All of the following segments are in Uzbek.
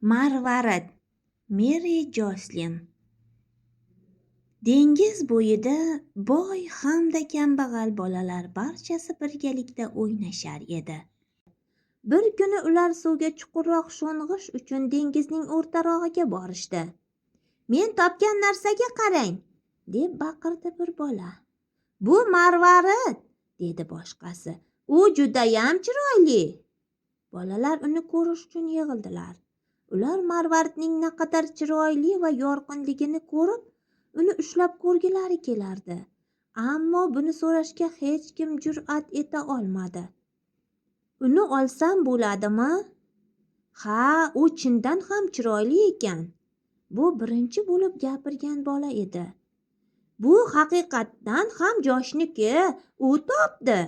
Marvarid. Meri Joslin. Dengiz bo'yida boy hamda kambag'al bolalar barchasi birgalikda o'ynashar edi. Bir kuni ular suvga chuqurroq sho'ng'ish uchun dengizning o'rtarog'iga borishdi. "Men topgan narsaga qarang!" deb baqirdi bir bola. "Bu marvarid!" dedi boshqasi. "U judayam chiroyli!" Bolalar uni ko'rish uchun yig'ildilar. Ular marvaridning naqadar chiroyli va yorqinligini ko'rib, uni ushlab ko'rgilari kelardi. Ammo buni so'rashga hech kim jur'at eta olmadi. "Uni olsam bo'ladimi?" "Ha, u chindan ham chiroyli ekan." Bu birinchi bo'lib gapirgan bola edi. "Bu haqiqatdan ham Joshniki, u topdi",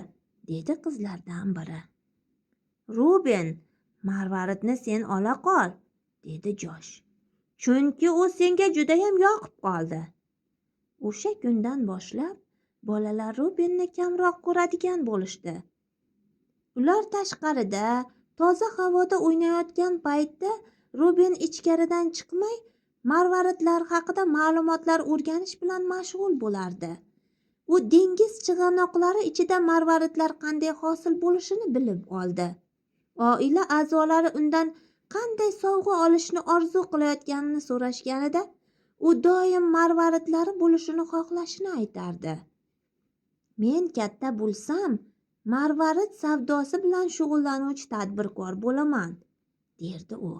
dedi qizlardan biri. "Ruben, marvaridni sen ola qol", dedi Josh. "Chunki u senga judayam yoqib qoldi." O'sha kundan boshlab bolalar Rubenni kamroq ko'radigan bo'lishdi. Ular tashqarida, toza havoda o'ynayotgan paytda Ruben ichkaridan chiqmay, marvaridlar haqida ma'lumotlar o'rganish bilan mashg'ul bo'lardi. U dengiz chig'anoqlari ichida marvaridlar qanday hosil bo'lishini bilib oldi. Oila a'zolari undan qanday sovg'a olishni orzu qilayotganini so'rashganida, u doim marvaridlari bo'lishini xohlashini aytardi. "Men katta bo'lsam, marvarid savdosi bilan shug'ullanuvchi tadbirkor bo'laman", derdi u.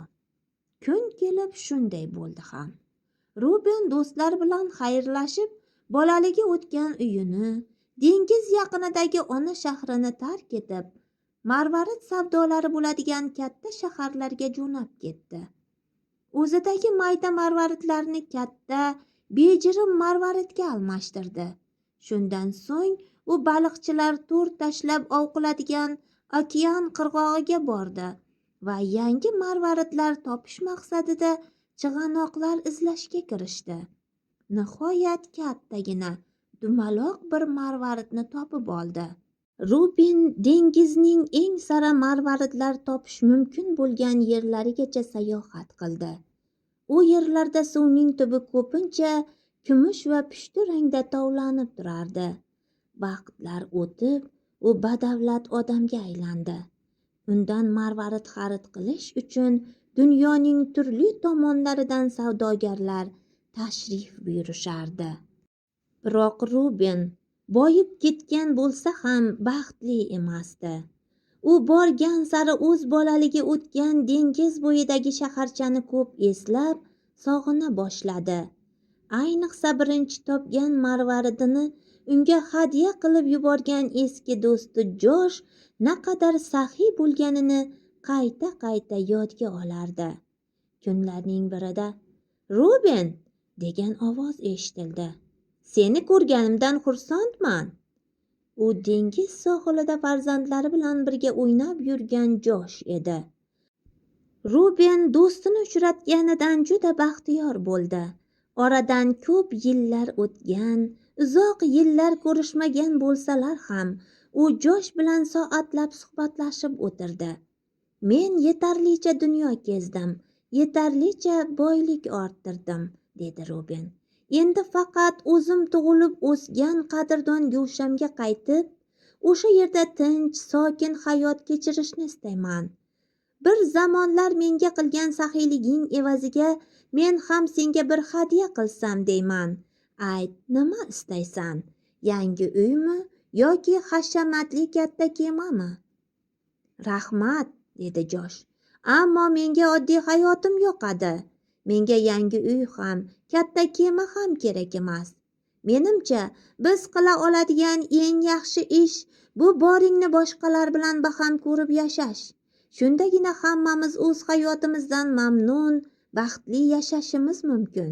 Kun kelib shunday bo'ldi ham. Ruben do'stlar bilan xayrlashib, bolaligi o'tgan uyini, dengiz yaqinidagi ona shahrini tark etib, marvarid savdolari bo'ladigan katta shaharlarga jo'nab ketdi. O'zidagi mayda marvaridlarni katta, bejirim marvaridga almashtirdi. Shundan so'ng u baliqchilar to'r tashlab ov qiladigan okean qirg'og'iga bordi va yangi marvaridlar topish maqsadida chig'anoqlar izlashga kirishdi. Nihoyat kattagina, dumaloq bir marvaridni topib oldi. Ruben dengizning eng sara marvaridlar topish mumkin bo'lgan yerlarigacha sayohat qildi. U yerlarda suvning tubi ko'pincha kumush va pushti rangda tovlanib turardi. Vaqtlar o'tib, u badavlat odamga aylandi. Undan marvarid xarid qilish uchun dunyoning turli tomonlaridan savdogarlar tashrif buyurishardi. Biroq Ruben boyib ketgan bo'lsa ham baxtli emasdi. U borgan sari o'z bolaligi o'tgan dengiz bo'yidagi shaharchani ko'p eslab, sog'ina boshladi. Ayniqsa birinchi topgan marvaridini unga hadya qilib yuborgan eski do'sti Josh naqadar saxiy bo'lganini qayta-qayta yodga olardi. Kunlarning birida "Ruben" degan ovoz eshitildi. "Seni ko'rganimdan xursandman." U dengiz sohilida farzandlari bilan birga o'ynab yurgan Josh edi. Ruben do'stini uchratganidan juda baxtiyor bo'ldi. Oradan ko'p yillar o'tgan, uzoq yillar ko'rishmagan bo'lsalar ham, u Josh bilan soatlab suhbatlashib o'tirdi. "Men yetarlicha dunyo kezdim, yetarlicha boylik orttirdim", dedi Ruben. "Endi faqat o'zim tug'ilib o'sgan qadrdon go'shamga qaytib, o'sha yerda tinch, sokin hayot kechirishni istayman. Bir zamonlar menga qilgan saxiyliging evaziga men ham senga bir hadya qilsam deyman. Ayt, nima istaysan? Yangi uymi yoki hashamatli katta kemami?" "Rahmat", dedi Josh. "Ammo menga oddiy hayotim yoqadi. Menga yangi uy ham, katta kema ham kerak emas. Menimcha, biz qila oladigan eng yaxshi ish bu boringni boshqalar bilan baham ko'rib yashash. Shundagina hammamiz o'z hayotimizdan mamnun, baxtli yashashimiz mumkin."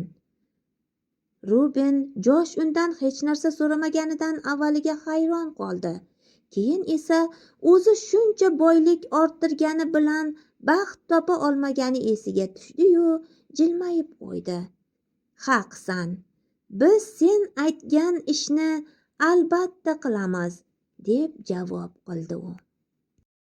Ruben Josh undan hech narsa so'ramaganidan avvaliga hayron qoldi. Keyin esa o'zi shuncha boylik orttirgani bilan baxt topa olmagani esiga tushdi-yu, jilmayib qo'ydi. "Haqsan. Biz sen aytgan ishni albatta qilamiz", deb javob qildi u.